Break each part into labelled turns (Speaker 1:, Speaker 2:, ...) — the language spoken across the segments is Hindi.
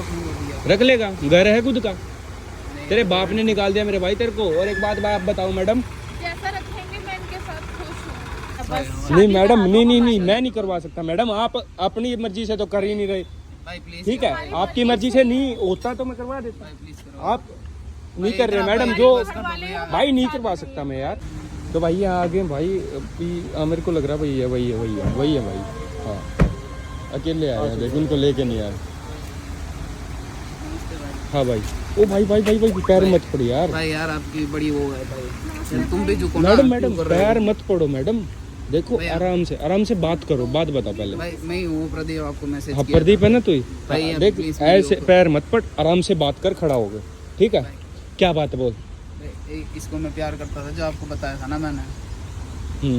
Speaker 1: रखूंगा भैया।
Speaker 2: रख लेगा, घर है खुद का, तेरे बाप ने निकाल दिया मेरे भाई तेरे को। और एक बात आप बताओ मैडम,
Speaker 3: जैसा रखेंगे मैं इनके साथ खुश हूँ। बस
Speaker 2: नहीं मैडम, नहीं मैं नहीं करवा सकता मैडम, आप अपनी मर्जी से तो कर ही नहीं रहे।
Speaker 1: भाई प्लीज
Speaker 2: ठीक है, आपकी मर्जी से नहीं होता तो मैं करवा देता,
Speaker 1: भाई प्लीज करो।
Speaker 2: आप नहीं कर रहे मैडम। जो भाई नहीं करवा सकता मैं यार। तो भाई आगे भाई मेरे को लग रहा है वही है भाई। हाँ अकेले आया, देख उनको लेके नहीं आया। हाँ भाई, ओ भाई पैर मत पड़ो यार।
Speaker 1: भाई यार आपकी बड़ी वो है भाई, तुम भी झुको ना।
Speaker 2: मैडम पैर मत पड़ो मैडम, देखो आराम से बात करो, बात बताओ पहले।
Speaker 1: भाई मैं ही हूँ प्रदीप, आपको मैसेज
Speaker 2: हाँ
Speaker 1: किया
Speaker 2: प्रदीप है ना तू ही।
Speaker 1: भाई
Speaker 2: हाँ,
Speaker 1: आप
Speaker 2: देख
Speaker 1: please
Speaker 2: ऐसे
Speaker 1: वीडियो
Speaker 2: पैर मत पड़, आराम से बात कर, खड़ा हो गए। ठीक है, क्या बात है बोल।
Speaker 1: भाई, इसको मैं प्यार करता था, जो आपको बताया था ना मैंने,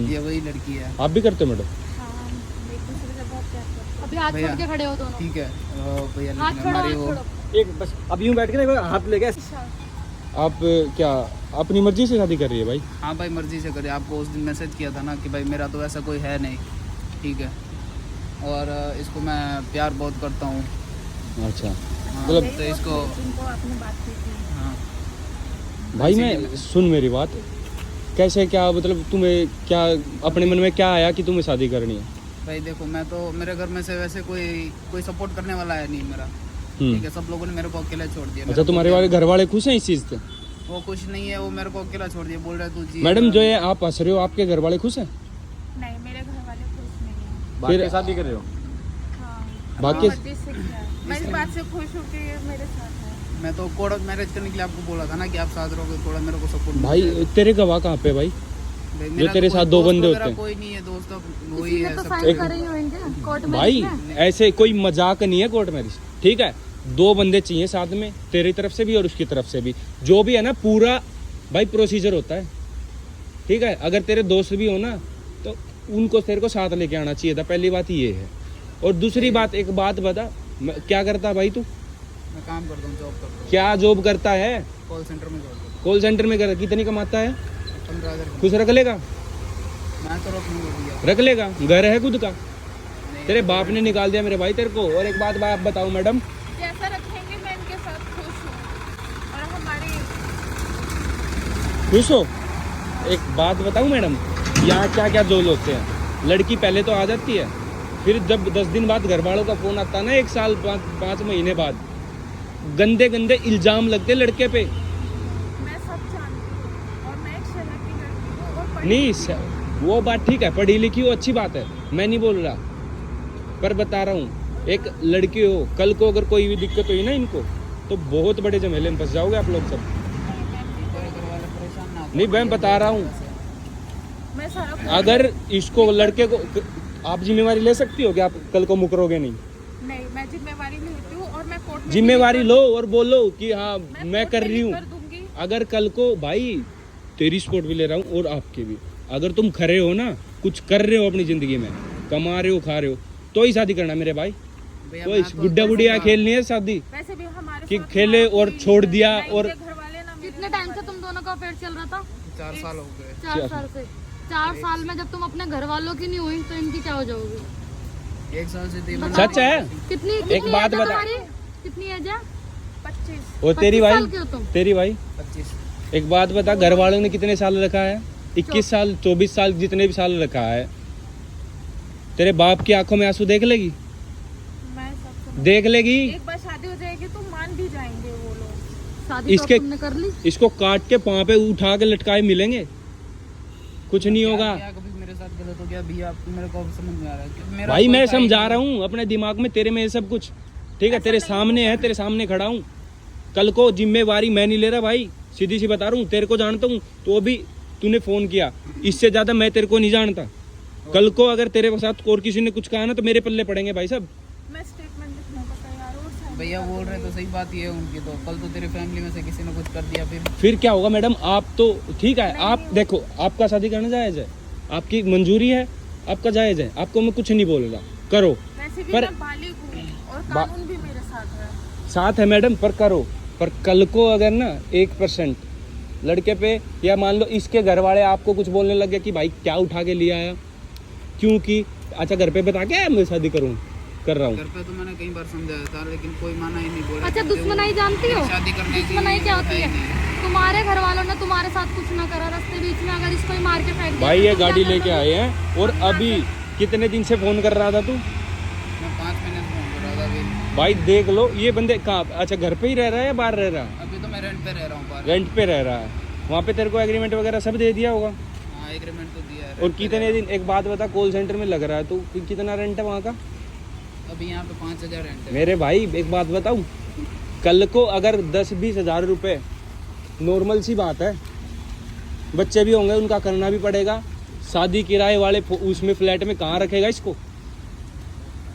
Speaker 1: ये वही लड़की है।
Speaker 2: आप भी करते हो मैडम?
Speaker 3: हाँ, हम एक दूसरे से बहुत प्यार करते हैं।
Speaker 4: अभी हाथ
Speaker 1: भैया,
Speaker 4: छोड़ के खड़े हो दोनों।
Speaker 1: ठीक है भैया,
Speaker 4: हाथ
Speaker 1: लेकिन
Speaker 4: छोड़ो,
Speaker 1: हमारी
Speaker 4: हाथ
Speaker 1: वो
Speaker 4: छोड़ो।
Speaker 2: एक बस अब यूं बैठ के ना हाथ लेके।
Speaker 3: अच्छा,
Speaker 2: आप क्या अपनी मर्जी से शादी कर रही है भाई?
Speaker 1: हाँ भाई मर्जी से करे। आपको उस दिन मैसेज किया था ना कि भाई मेरा तो ऐसा कोई है नहीं, ठीक है, और इसको मैं प्यार बहुत करता हूँ।
Speaker 2: अच्छा
Speaker 1: हाँ,
Speaker 2: मतलब
Speaker 1: तो इसको
Speaker 3: इनको आपने बात की थी।
Speaker 1: हाँ
Speaker 2: भाई मैं सुन मेरी बात, कैसे क्या मतलब तुम्हें क्या अपने मन में क्या आया कि तुम्हें शादी करनी है?
Speaker 1: भाई देखो, मैं तो मेरे घर में से वैसे कोई सपोर्ट करने वाला है नहीं मेरा, ठीक है। सब लोगों ने मेरे को अकेला छोड़ दिया।
Speaker 2: अच्छा तुम्हारे वाले घर वाले खुश हैं इस चीज से?
Speaker 1: वो कुछ नहीं है, वो मेरे को अकेला छोड़ दिया, बोल रहा है तू जी।
Speaker 2: मैडम जो है आप हंस रहे हो, आपके घर वाले खुश हैं?
Speaker 3: नहीं, मेरे घर वाले खुश नहीं हैं।
Speaker 2: फिर
Speaker 5: शादी कर रहे हो?
Speaker 3: हाँ,
Speaker 2: बाकी
Speaker 3: मर्जी से किया है। मैं इस बात से खुश हूँ कि ये मेरे साथ है।
Speaker 1: मैं तो कोर्ट मैरिज करने के लिए आपको बोला था ना कि आप साथ रहोगे, थोड़ा मेरे को सपोर्ट।
Speaker 2: भाई तेरे गवाह कहाँ पे भाई? जो तेरे साथ दो बंदे होते हैं?
Speaker 1: कोई नहीं है दोस्त, वही है सब।
Speaker 4: साइन करे ही होंगे कोर्ट में।
Speaker 2: भाई ऐसे कोई मजाक नहीं है कोर्ट मैरिज, ठीक है। दो बंदे चाहिए साथ में, तेरी तरफ से भी और उसकी तरफ से भी, जो भी है ना पूरा भाई प्रोसीजर होता है, ठीक है। अगर तेरे दोस्त भी हो ना तो उनको तेरे को साथ लेके आना चाहिए था, पहली बात ये है। और दूसरी बात, एक बात बता, क्या करता है भाई तू?
Speaker 1: मैं काम करता हूँ, जॉब करता हूँ।
Speaker 2: क्या जॉब करता है?
Speaker 1: कॉल सेंटर में जॉब करता हूँ।
Speaker 2: कॉल सेंटर में कर, कितनी कमाता है?
Speaker 1: 15,000।
Speaker 2: खुश रख लेगा?
Speaker 1: मैं तो रखूंगा भैया।
Speaker 2: रख लेगा, घर है खुद का, तेरे बाप ने निकाल दिया मेरे भाई तेरे को। और एक बात आप बताओ मैडम,
Speaker 3: जैसा रखेंगे मैं इनके साथ खुश हूँ। और हमारी
Speaker 2: खुश हो? एक बात बताऊं मैडम, यहाँ क्या क्या जोल होते हैं। लड़की पहले तो आ जाती है, फिर जब 10 दिन बाद घर वालों का फोन आता है ना, 1 साल 5 महीने बाद, गंदे गंदे इल्जाम लगते लड़के पे।
Speaker 3: मैं सब जानती हूँ और मैं एक शहर की लड़की हूँ और पढ़ी
Speaker 2: नहीं
Speaker 3: लिखी हूँ।
Speaker 2: वो बात ठीक है, पढ़ी लिखी हो अच्छी बात है, मैं नहीं बोल रहा, पर बता रहा हूँ एक लड़की हो, कल को अगर कोई भी दिक्कत हुई ना इनको, तो बहुत बड़े झमेले में फंस जाओगे आप लोग सब।
Speaker 1: मेरे घर वाले परेशान ना हो।
Speaker 2: नहीं मैं बता रहा हूँ,
Speaker 3: मैं सारा
Speaker 2: अगर इसको लड़के को आप जिम्मेवारी ले सकती हो कि आप कल को मुकरोगे नहीं?
Speaker 3: नहीं, मैं जिम्मेवारी लेती हूँ और मैं कोर्ट में
Speaker 2: जिम्मेवारी लो और बोलो कि हाँ मैं कर रही हूँ।
Speaker 3: कर दूंगी।
Speaker 2: अगर कल को भाई तेरी सपोर्ट भी ले रहा हूँ और आपके भी, अगर तुम खरे हो ना, कुछ कर रहे हो अपनी जिंदगी में, कमा रहे हो, खा रहे हो, तो ही शादी करना मेरे भाई।
Speaker 1: भैया,
Speaker 2: तो
Speaker 1: मैं
Speaker 2: इस गुड्डा गुड़िया खेलनी है शादी
Speaker 3: वैसे भी हमारे
Speaker 2: कि
Speaker 3: साथ
Speaker 2: खेले और
Speaker 3: हमारी
Speaker 2: छोड़ दिया।
Speaker 3: ना
Speaker 2: और
Speaker 3: इनके घर वाले ना मेरे
Speaker 4: कितने टाइम से तुम दोनों का अफेयर चल रहा था?
Speaker 1: 4 साल हो गए।
Speaker 4: 4 साल से। 4 साल में जब तुम अपने घर वालों की नहीं हुई तो इनकी क्या हो जाओगी?
Speaker 1: 1 साल से थी।
Speaker 2: सच है।
Speaker 4: कितनी
Speaker 2: एक बात
Speaker 4: एज है
Speaker 2: बता।
Speaker 4: तुम्हारी? कितनी एज है?
Speaker 3: 25।
Speaker 2: और तेरी
Speaker 4: 25
Speaker 2: भाई,
Speaker 4: साल के हो तुम?
Speaker 2: तेरी भाई
Speaker 1: 25।
Speaker 2: एक बात बता, घर वालों ने कितने साल रखा है? 21 साल, 24 साल, जितने भी साल रखा है। तेरे बाप की आंखों में आंसू देख लेगी?
Speaker 3: मैं सब समझ-
Speaker 2: देख लेगी।
Speaker 3: एक बार शादी हो जाएगी तो मान भी जाएंगे वो लोग।
Speaker 4: शादी तो
Speaker 2: इसके-
Speaker 4: तुमने कर ली?
Speaker 2: इसको काट के पाँव पे उठा के लटकाए मिलेंगे, कुछ नहीं होगा।
Speaker 1: क्या कभी मेरे साथ गलत हो गया भैया? आपको मेरे को समझ में आ रहा है कि मेरा
Speaker 2: भाई
Speaker 1: कोई
Speaker 2: मैं
Speaker 1: था ही
Speaker 2: समझा
Speaker 1: नहीं।
Speaker 2: रहा हूँ अपने दिमाग में, तेरे में ये सब कुछ ठीक है, तेरे सामने है, तेरे सामने खड़ा हूँ। कल को जिम्मेवारी मैं नहीं ले रहा भाई, सीधी सी बता रहा हूँ। तेरे को जानता हूँ तो अभी तूने फोन किया, इससे ज्यादा मैं तेरे को नहीं जानता। कल को अगर तेरे साथ और किसी ने कुछ कहा ना तो मेरे पल्ले पड़ेंगे भाई साहब।
Speaker 3: मैं स्टेटमेंट लिखने को तैयार हूँ और sign
Speaker 1: भैया
Speaker 3: करने
Speaker 1: बोल
Speaker 3: को
Speaker 1: रहे तो सही बात ये है उनकी, तो कल तो तेरी फैमिली में से किसी ने कुछ कर दिया
Speaker 2: फिर क्या होगा मैडम? आप तो ठीक है, आप देखो, आपका शादी करना जायज है, आपकी मंजूरी है, आपका जायज है, आपको मैं कुछ नहीं बोल रहा, करो।
Speaker 3: वैसे भी
Speaker 2: पर-
Speaker 3: मैं बालिग हूँ और कानून भी मेरे साथ है।
Speaker 2: साथ है मैडम, पर करो। पर कल को अगर ना 1% लड़के पे, या मान लो इसके घर वाले आपको कुछ बोलने लग गए कि भाई क्या उठा के लिया आया, क्योंकि अच्छा घर पे बता के मैं शादी करूँ, कर रहा हूँ।
Speaker 1: घर पे तो मैंने कई बार समझाया था लेकिन कोई माना ही नहीं, बोला
Speaker 4: अच्छा
Speaker 1: कि
Speaker 4: दुश्मनाई जानती हो?
Speaker 1: शादी करने की
Speaker 4: दुश्मनाई क्या होती
Speaker 1: ही
Speaker 4: है?
Speaker 1: नहीं।
Speaker 4: तुम्हारे घर वालों ने तुम्हारे साथ कुछ ना करा, रास्ते बीच में अगर इसको ही मार के फेंक दिया
Speaker 2: भाई
Speaker 4: तो
Speaker 2: ये
Speaker 4: तुम क्या
Speaker 2: गाड़ी लेके
Speaker 4: करोगे?
Speaker 2: आए हैं और अभी कितने दिन से फोन कर रहा था तू?
Speaker 1: मैं 5 महीने से फोन कर रहा था अभी।
Speaker 2: भाई देख लो ये बंदे कहाँ, अच्छा घर पे ही रह रहा है या बाहर रह रहा है?
Speaker 1: अभी तो मैं रेंट पे रह रहा हूँ बाहर।
Speaker 2: रेंट पे रह रहा है। वहाँ पे तेरे को एग्रीमेंट वगैरह सब दे दिया होगा?
Speaker 1: हाँ एग्रीमेंट तो दिया है।
Speaker 2: और
Speaker 1: rent पे
Speaker 2: कितने
Speaker 1: रह
Speaker 2: दिन, एक बात बता, कॉल सेंटर में लग रहा है तू, कितना रेंट है वहाँ का?
Speaker 1: रहा हूँ। अभी यहाँ पे 5,000 रेंट है।
Speaker 2: मेरे भाई एक बात बताऊँ, कल को अगर 10-20 हज़ार रुपये, नॉर्मल सी बात है, बच्चे भी होंगे उनका करना भी पड़ेगा, शादी किराए वाले उसमें फ्लैट में कहाँ रखेगा इसको?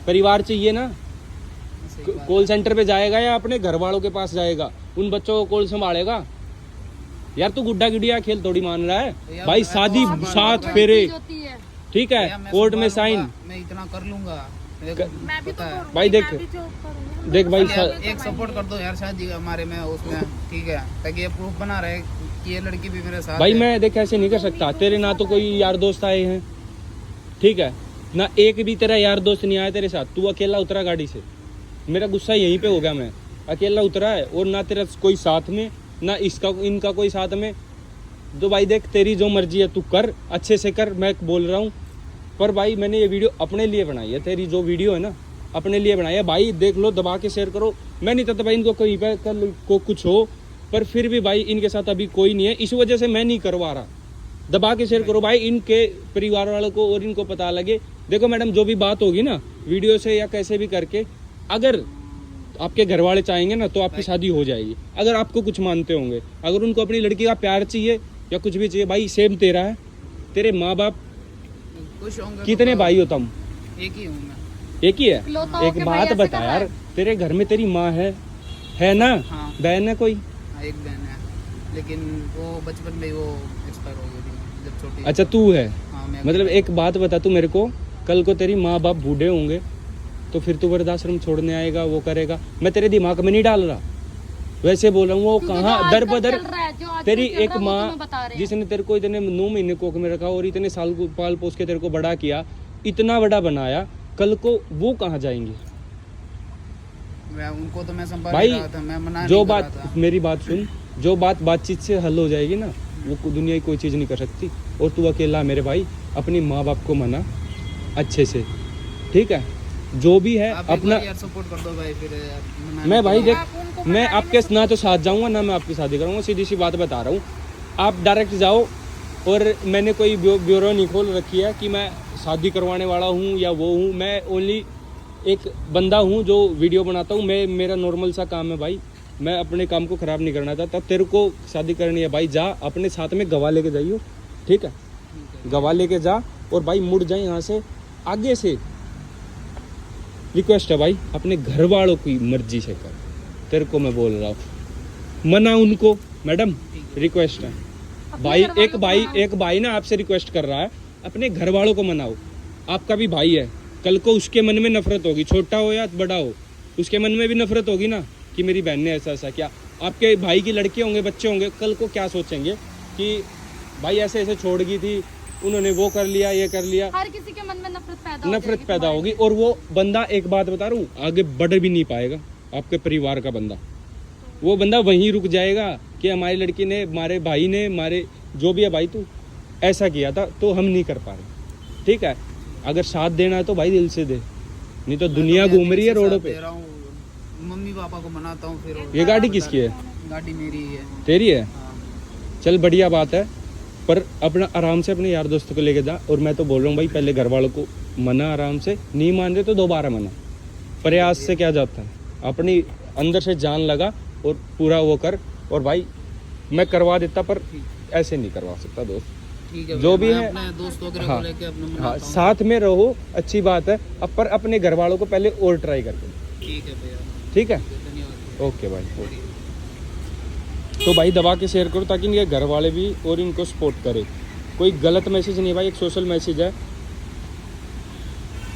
Speaker 2: परिवार चाहिए ना।
Speaker 1: सही बात
Speaker 2: कॉल सेंटर पे जाएगा या अपने घर वालों के पास जाएगा? उन बच्चों को कॉल संभालेगा? यार तू गुड्डा गुडिया खेल थोड़ी मान रहा है
Speaker 1: तो यार
Speaker 2: भाई।
Speaker 1: मैं
Speaker 2: शादी
Speaker 1: तो बात
Speaker 2: 7
Speaker 1: कर-
Speaker 2: फेरे,
Speaker 4: चीज होती है।
Speaker 2: ठीक
Speaker 1: भैया,
Speaker 2: है,
Speaker 1: मैं
Speaker 2: कोर्ट में
Speaker 1: संभालूंगा,
Speaker 2: साइन।
Speaker 1: मैं इतना कर लूंगा। मेरे को
Speaker 3: मैं भी तो
Speaker 1: पता है।
Speaker 3: करूंगी,
Speaker 2: भाई देख,
Speaker 3: मैं भी जॉब करूंगी।
Speaker 2: देख भाई,
Speaker 1: यार, एक सपोर्ट कर दो यार शादी हमारे में उसमें, ठीक है, ताकि ये प्रूफ बना रहे कि ये लड़की भी मेरे साथ
Speaker 2: भाई
Speaker 1: है।
Speaker 2: मैं देख ऐसे नहीं कर सकता, तेरे ना तो कोई यार दोस्त आए हैं, ठीक है ना, एक भी तेरा यार दोस्त नहीं आया तेरे साथ, तू अकेला उतरा गाड़ी से। मेरा गुस्सा यहीं पे हो गया, मैं अकेला उतरा है और ना तेरा कोई साथ में, ना इसका इनका कोई साथ में। तो भाई देख तेरी जो मर्जी है तू कर, अच्छे से कर, मैं बोल रहा हूँ। पर भाई मैंने ये वीडियो अपने लिए बनाई है, तेरी जो वीडियो है ना अपने लिए बनाई है भाई, देख लो, दबा के शेयर करो। मैं नहीं चाहता भाई इनको कहीं पे कल को कुछ हो, पर फिर भी भाई इनके साथ अभी कोई नहीं है, इस वजह से मैं नहीं करवा रहा। दबा के शेयर करो भाई, इनके परिवार वालों को और इनको पता लगे। देखो मैडम, जो भी बात होगी ना वीडियो से या कैसे भी करके, अगर आपके घर वाले चाहेंगे ना तो आपकी शादी हो जाएगी। अगर आपको कुछ मानते होंगे, अगर उनको अपनी लड़की का प्यार चाहिए या कुछ भी चाहिए, भाई सेम तेरा है, तेरे माँ बाप
Speaker 1: खुश होंगे
Speaker 2: कितने
Speaker 1: तो
Speaker 2: भाई हो तुम?
Speaker 1: एक ही हूँ मैं।
Speaker 2: एक ही है।
Speaker 4: इकलौता
Speaker 2: एक
Speaker 4: होके भाई
Speaker 2: बात
Speaker 4: ऐसे
Speaker 2: बता
Speaker 4: कर रहा
Speaker 2: यार,
Speaker 4: है।
Speaker 2: तेरे घर में तेरी माँ है ना?
Speaker 1: हाँ।
Speaker 2: बहन है कोई?
Speaker 1: हाँ एक बहन है, लेकिन वो बचपन में ही वो एक्सपायर हो गई थी जब छोटी।
Speaker 2: अच्छा तू है।
Speaker 1: हाँ मैं
Speaker 2: मतलब एक बात बता तू मेरे को, कल को तेरी माँ बाप बूढ़े होंगे तो फिर तू वृद्धाश्रम छोड़ने आएगा, वो करेगा। मैं तेरे दिमाग में नहीं डाल रहा, वैसे बोल रहा हूँ। वो
Speaker 4: क्योंकि
Speaker 2: कहाँ
Speaker 4: जो
Speaker 2: दर
Speaker 4: आजकल
Speaker 2: बदर
Speaker 4: चल रहा है, जो आजकल
Speaker 2: तेरी
Speaker 4: चल रहा
Speaker 2: एक
Speaker 4: है, वो
Speaker 2: माँ
Speaker 4: तुम्हें बता रहे हैं।
Speaker 2: जिसने तेरे को इतने 9 महीने कोख में रखा और इतने साल को पाल पोस के तेरे को बड़ा किया, इतना बड़ा बनाया, कल को वो कहाँ जाएंगे?
Speaker 1: उनको तो मैं संभाल
Speaker 2: भाई
Speaker 1: रहा था, मैं मना
Speaker 2: जो
Speaker 1: नहीं कर
Speaker 2: बात,
Speaker 1: रहा था।
Speaker 2: मेरी बात सुन, जो बात बातचीत से हल हो जाएगी ना, वो दुनिया की कोई चीज़ नहीं कर सकती। और तू अकेला मेरे भाई, अपनी माँ बाप को मना अच्छे से, ठीक है? जो भी है
Speaker 1: आप एक
Speaker 2: अपना।
Speaker 1: बार यार सपोर्ट कर दो भाई, फिर यार मनाने
Speaker 2: मैं भाई
Speaker 1: को-
Speaker 2: देख,
Speaker 3: आप उनको
Speaker 2: मैं
Speaker 3: मनाने
Speaker 2: आपके
Speaker 3: में
Speaker 2: ना तो साथ जाऊंगा ना मैं आपकी शादी करूंगा, सीधी सी बात बता रहा हूँ। आप डायरेक्ट जाओ, और मैंने कोई ब्यूरो नहीं खोल रखी है कि मैं शादी करवाने वाला हूँ या वो हूँ। मैं ओनली एक बंदा हूँ जो वीडियो बनाता हूँ। मैं, मेरा नॉर्मल सा काम है भाई, मैं अपने काम को ख़राब नहीं करना चाहता। तेरे को शादी करनी है भाई, जा अपने साथ में गवाह लेके जाइयो, ठीक है? गवाह लेके जा और भाई मुड़ जाए यहाँ से। आगे से रिक्वेस्ट है भाई, अपने घर वालों की मर्जी से कर, तेरे को मैं बोल रहा हूँ। मना उनको मैडम, रिक्वेस्ट है
Speaker 4: अपने
Speaker 2: भाई।
Speaker 4: घर वालों
Speaker 2: एक
Speaker 4: को
Speaker 2: भाई,
Speaker 4: मनाओ।
Speaker 2: एक भाई ना आपसे रिक्वेस्ट कर रहा है, अपने घर वालों को मनाओ। आपका भी भाई है, कल को उसके मन में नफरत होगी, छोटा हो या बड़ा हो, उसके मन में भी नफरत होगी ना कि मेरी बहन ने ऐसा ऐसा किया। आपके भाई की लड़के होंगे, बच्चे होंगे, कल को क्या सोचेंगे कि भाई ऐसे ऐसे छोड़ गई थी, उन्होंने वो कर लिया, ये कर लिया।
Speaker 4: हर किसी के मन में नफरत पैदा हो
Speaker 2: नफरत
Speaker 4: जाएगी
Speaker 2: पैदा
Speaker 4: तुम्हारे
Speaker 2: होगी
Speaker 4: लिए।
Speaker 2: और वो बंदा, एक बात बता रहा हूँ, आगे बढ़ भी नहीं पाएगा। आपके परिवार का बंदा, वो बंदा वहीं रुक जाएगा कि हमारी लड़की ने, हमारे भाई ने, हमारे जो भी है भाई तू ऐसा किया था, तो हम नहीं कर पा रहे, ठीक है? अगर साथ देना है तो भाई दिल से दे, नहीं तो दुनिया
Speaker 1: मैं तो
Speaker 2: घूम रही है
Speaker 1: दिल से
Speaker 2: रोडों
Speaker 1: साथ
Speaker 2: पे।
Speaker 1: दे रहा हूँ, मम्मी पापा को मनाता हूँ फिर।
Speaker 2: ये गाड़ी किसकी है?
Speaker 1: गाड़ी मेरी ही है।
Speaker 2: तेरी है?
Speaker 1: हाँ।
Speaker 2: चल बढ़िया बात है, पर अपना आराम से अपने यार दोस्तों को लेके जा। और मैं तो बोल रहा हूँ भाई, पहले घर वालों को मना आराम से, नहीं मान रहे तो दोबारा मना। प्रयास से क्या जाता है, अपनी अंदर से जान लगा और पूरा वो कर। और भाई मैं करवा देता, पर ऐसे नहीं करवा सकता दोस्त।
Speaker 1: ठीक है
Speaker 2: जो
Speaker 1: भैया,
Speaker 2: भी
Speaker 1: मैं
Speaker 2: है,
Speaker 1: अपने दोस्त वगैरह
Speaker 2: हाँ,
Speaker 1: को लेके अपने
Speaker 2: हाँ,
Speaker 1: मनाता हूँ।
Speaker 2: साथ में रहो, अच्छी बात है। अब पर अपने घर वालों को पहले और ट्राई करके,
Speaker 1: ठीक है भैया,
Speaker 2: ठीक है?
Speaker 1: धन्यवाद।
Speaker 2: ओके भाई, ओके। तो भाई दबा के शेयर करो ताकि इनके घर वाले भी और इनको सपोर्ट करें। कोई गलत मैसेज नहीं भाई, एक सोशल मैसेज है।